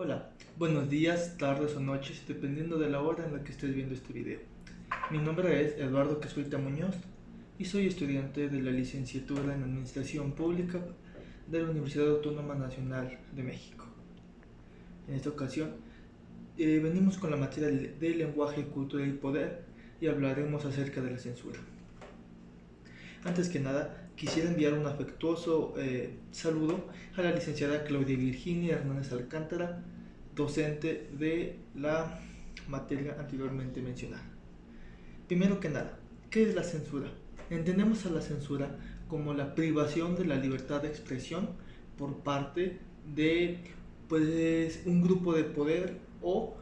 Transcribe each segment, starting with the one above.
Hola, buenos días, tardes o noches, dependiendo de la hora en la que estés viendo este video. Mi nombre es Eduardo Quesuita Muñoz y soy estudiante de la licenciatura en Administración Pública de la Universidad Autónoma Nacional de México. En esta ocasión venimos con la materia de lenguaje, cultura y poder y hablaremos acerca de la censura. Antes que nada, quisiera enviar un afectuoso saludo a la licenciada Claudia Virginia Hernández Alcántara, docente de la materia anteriormente mencionada. Primero que nada, ¿qué es la censura? Entendemos a la censura como la privación de la libertad de expresión por parte de un grupo de poder o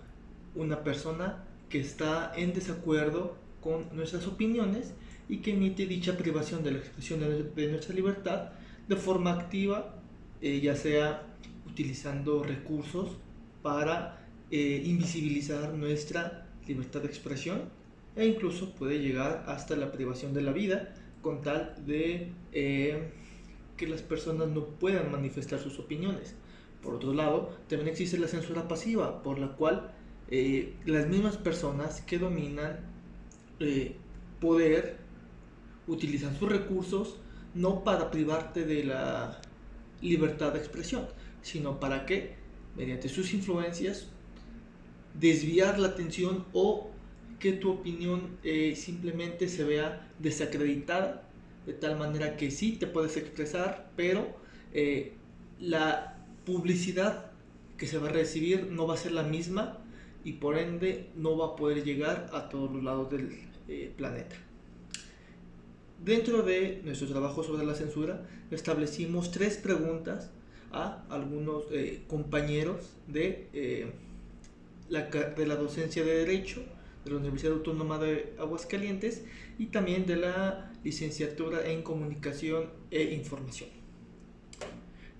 una persona que está en desacuerdo con nuestras opiniones y que emite dicha privación de la expresión de nuestra libertad de forma activa, ya sea utilizando recursos para invisibilizar nuestra libertad de expresión e incluso puede llegar hasta la privación de la vida con tal de que las personas no puedan manifestar sus opiniones. Por otro lado, también existe la censura pasiva, por la cual las mismas personas que dominan poder utilizan sus recursos no para privarte de la libertad de expresión, sino para que, mediante sus influencias, desviar la atención o que tu opinión simplemente se vea desacreditada, de tal manera que sí te puedes expresar, pero la publicidad que se va a recibir no va a ser la misma y por ende no va a poder llegar a todos los lados del planeta. Dentro de nuestro trabajo sobre la censura, establecimos 3 preguntas a algunos compañeros de la docencia de Derecho de la Universidad Autónoma de Aguascalientes y también de la licenciatura en Comunicación e Información.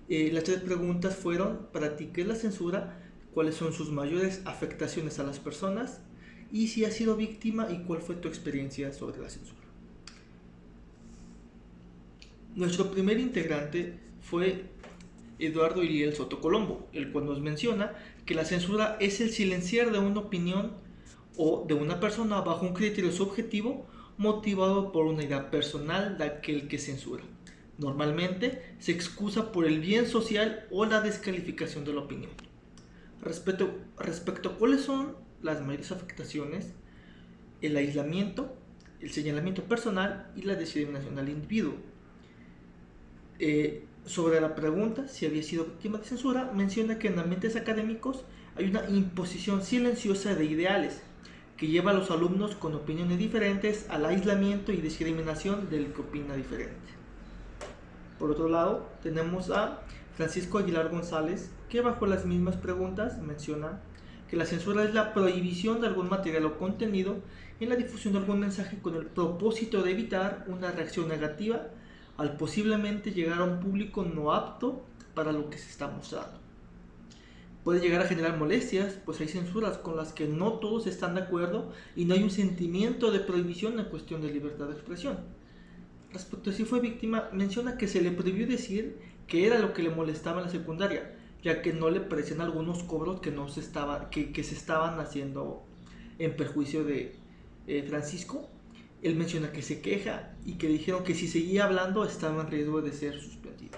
Las 3 preguntas fueron: ¿para ti qué es la censura? ¿Cuáles son sus mayores afectaciones a las personas? Y si has sido víctima y cuál fue tu experiencia sobre la censura. Nuestro primer integrante fue Eduardo Iriel Soto Colombo, el cual nos menciona que la censura es el silenciar de una opinión o de una persona bajo un criterio subjetivo motivado por una idea personal de aquel que censura. Normalmente se excusa por el bien social o la descalificación de la opinión. Respecto a cuáles son las mayores afectaciones, el aislamiento, el señalamiento personal y la discriminación al individuo. Sobre la pregunta si había sido víctima de censura, menciona que en ambientes académicos hay una imposición silenciosa de ideales que lleva a los alumnos con opiniones diferentes al aislamiento y discriminación del que opina diferente. Por otro lado, tenemos a Francisco Aguilar González, que bajo las mismas preguntas menciona que la censura es la prohibición de algún material o contenido en la difusión de algún mensaje con el propósito de evitar una reacción negativa al posiblemente llegar a un público no apto para lo que se está mostrando. Puede llegar a generar molestias, pues hay censuras con las que no todos están de acuerdo y no hay un sentimiento de prohibición en cuestión de libertad de expresión. Respecto a si fue víctima, menciona que se le prohibió decir que era lo que le molestaba en la secundaria, ya que no le parecían algunos cobros que se estaban haciendo en perjuicio de Francisco. Él menciona que se queja y que dijeron que si seguía hablando estaba en riesgo de ser suspendido.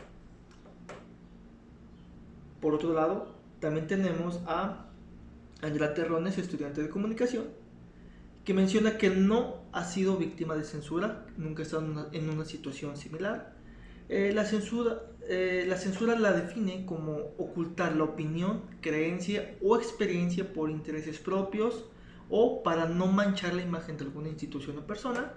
Por otro lado, también tenemos a Angela Terrones, estudiante de comunicación, que menciona que no ha sido víctima de censura, nunca ha estado en una situación similar. La censura la define como ocultar la opinión, creencia o experiencia por intereses propios o para no manchar la imagen de alguna institución o persona.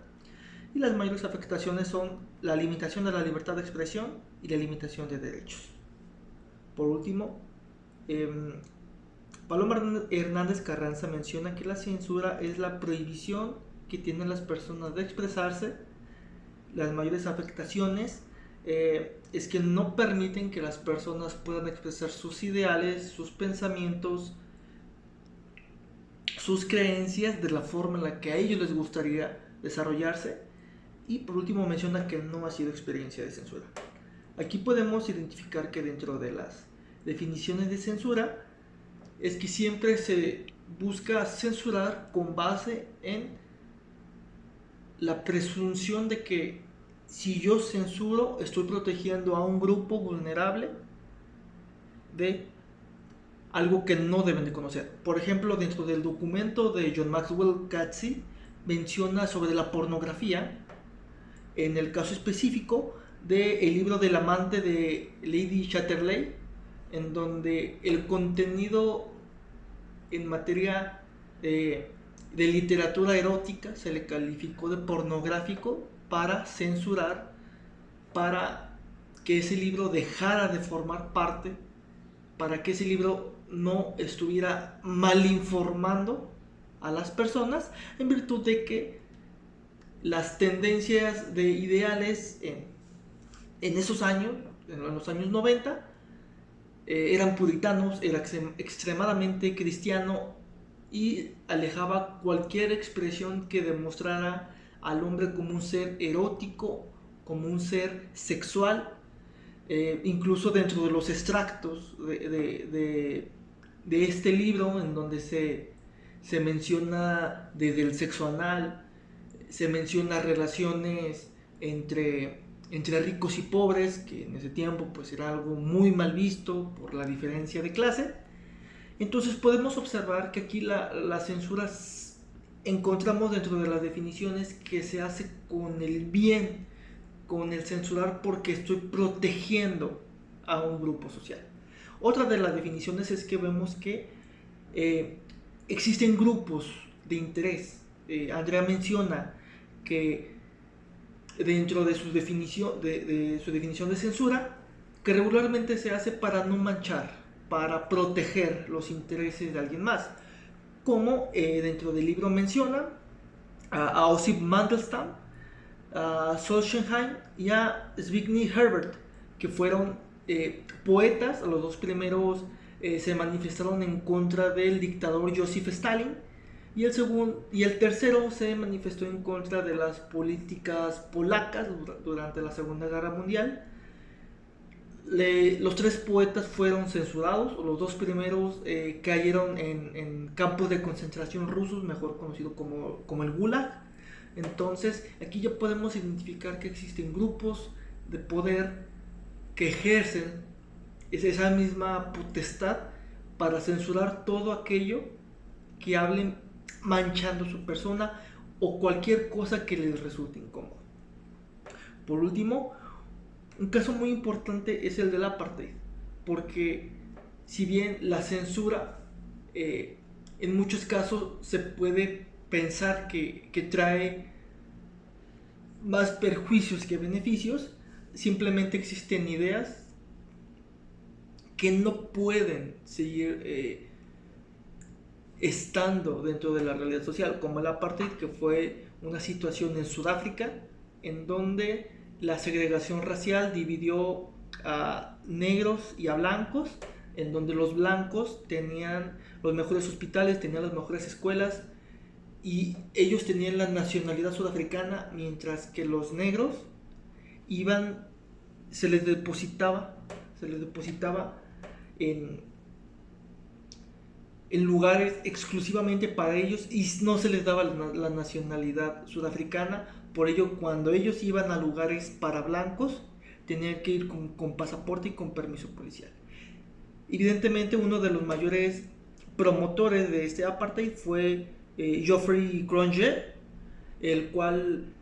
Y las mayores afectaciones son la limitación de la libertad de expresión y la limitación de derechos. Por último, Paloma Hernández Carranza menciona que la censura es la prohibición que tienen las personas de expresarse. Las mayores afectaciones es que no permiten que las personas puedan expresar sus ideales, sus pensamientos, sus creencias de la forma en la que a ellos les gustaría desarrollarse. Y por último menciona que no ha sido experiencia de censura. Aquí podemos identificar que dentro de las definiciones de censura es que siempre se busca censurar con base en la presunción de que si yo censuro estoy protegiendo a un grupo vulnerable de algo que no deben de conocer. Por ejemplo, dentro del documento de John Maxwell Catsey menciona sobre la pornografía, en el caso específico del libro del amante de Lady Chatterley, en donde el contenido en materia de literatura erótica se le calificó de pornográfico para censurar, para que ese libro dejara de formar parte, para que ese libro no estuviera mal informando a las personas, en virtud de que las tendencias de ideales en esos años, en los años 90, eran puritanos, era extremadamente cristiano y alejaba cualquier expresión que demostrara al hombre como un ser erótico, como un ser sexual. Incluso dentro de los extractos de este libro, en donde se menciona desde el sexo anal, se menciona relaciones entre ricos y pobres, que en ese tiempo pues era algo muy mal visto por la diferencia de clase. Entonces podemos observar que aquí la censura encontramos dentro de las definiciones que se hace con el bien, con el censurar porque estoy protegiendo a un grupo social. Otra de las definiciones es que vemos que existen grupos de interés. Andrea menciona que dentro de su definición de censura, que regularmente se hace para no manchar, para proteger los intereses de alguien más, como dentro del libro menciona a Osip Mandelstam, a Solzhenitsyn y a Zbigniew Herbert, que fueron poetas. Los dos primeros se manifestaron en contra del dictador Joseph Stalin, y el tercero se manifestó en contra de las políticas polacas durante la Segunda Guerra Mundial. Los tres poetas fueron censurados. Los dos primeros cayeron en campos de concentración rusos, mejor conocido como el Gulag. Entonces aquí ya podemos identificar que existen grupos de poder que ejercen esa misma potestad para censurar todo aquello que hablen manchando su persona o cualquier cosa que les resulte incómodo. Por último, un caso muy importante es el del apartheid, porque si bien la censura en muchos casos se puede pensar que trae más perjuicios que beneficios, simplemente existen ideas que no pueden seguir estando dentro de la realidad social, como el apartheid, que fue una situación en Sudáfrica en donde la segregación racial dividió a negros y a blancos, en donde los blancos tenían los mejores hospitales, tenían las mejores escuelas, y ellos tenían la nacionalidad sudafricana, mientras que los negros se les depositaba en lugares exclusivamente para ellos y no se les daba la nacionalidad sudafricana. Por ello, cuando ellos iban a lugares para blancos, tenían que ir con pasaporte y con permiso policial. Evidentemente, uno de los mayores promotores de este apartheid fue Geoffrey Kronje, el cual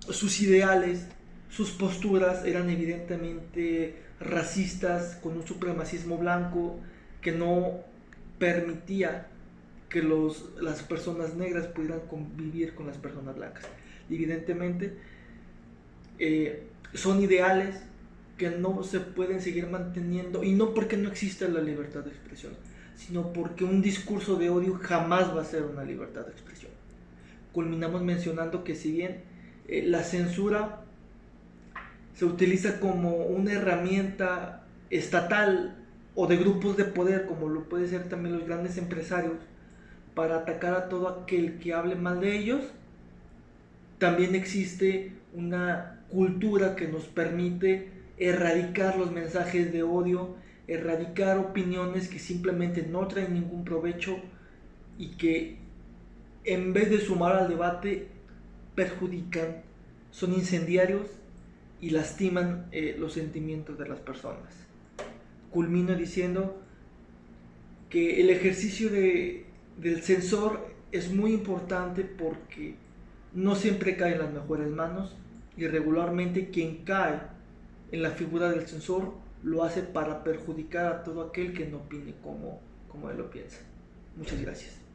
sus ideales, sus posturas eran evidentemente racistas, con un supremacismo blanco que no permitía que las personas negras pudieran convivir con las personas blancas. Evidentemente son ideales que no se pueden seguir manteniendo, y no porque no exista la libertad de expresión, sino porque un discurso de odio jamás va a ser una libertad de expresión. Culminamos mencionando que si bien la censura se utiliza como una herramienta estatal o de grupos de poder, como lo puede ser también los grandes empresarios, para atacar a todo aquel que hable mal de ellos, también existe una cultura que nos permite erradicar los mensajes de odio, erradicar opiniones que simplemente no traen ningún provecho y que en vez de sumar al debate perjudican, son incendiarios y lastiman los sentimientos de las personas. Culmino diciendo que el ejercicio del censor es muy importante porque no siempre cae en las mejores manos y regularmente quien cae en la figura del censor lo hace para perjudicar a todo aquel que no opine como él lo piensa. Muchas gracias.